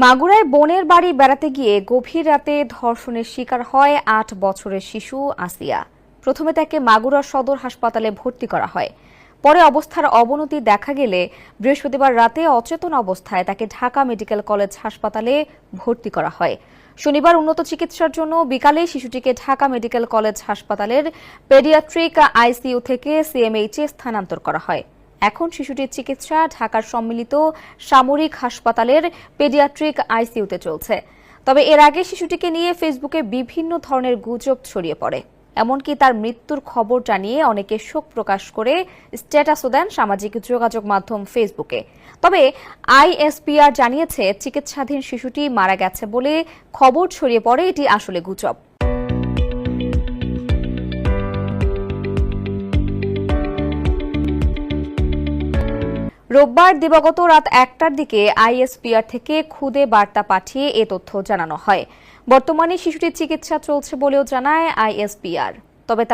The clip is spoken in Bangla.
মাগুরায় বোনের বাড়ি বেড়াতে গিয়ে গভীর রাতে ধর্ষণের শিকার হয় ৮ বছরের শিশু আসিয়া। প্রথমে তাকে মাগুরা সদর হাসপাতালে ভর্তি করা হয়। পরে অবস্থার অবনতি দেখা গেলে বৃহস্পতিবার রাতে অচেতন অবস্থায় তাকে ঢাকা মেডিকেল কলেজ হাসপাতালে ভর্তি করা হয়। শনিবার উন্নত চিকিৎসার জন্য বিকালে শিশুটিকে ঢাকা মেডিকেল কলেজ হাসপাতালের পেডিয়াট্রিক আইসিইউ থেকে সিএমএইচে স্থানান্তর করা হয়। এখন শিশুটির চিকিৎসা ঢাকার সম্মিলিত সামরিক হাসপাতালের পেডিয়াট্রিক আইসিইউতে চলছে। তবে এর আগে শিশুটিকে নিয়ে ফেসবুকে বিভিন্ন ধরনের গুজব ছড়িয়ে পড়ে। এমনকি তার মৃত্যুর খবর জানিয়ে অনেকে শোক প্রকাশ করে স্ট্যাটাসও দেন সামাজিক যোগাযোগ মাধ্যম ফেসবুকে। তবে আইএসপিআর জানিয়েছে চিকিৎসাধীন শিশুটি মারা গেছে বলে খবর ছড়িয়ে পড়ে এটি আসলে গুজব। রোববার দিবাগত রাত ১টার দিকে আইএসপিআর থেকে খুদে বার্তা পাঠিয়ে এ তথ্য জানানো হয়। বর্তমানে শিশুটির চিকিৎসা চলছে বলেও জানায় আইএসপিআর। তবে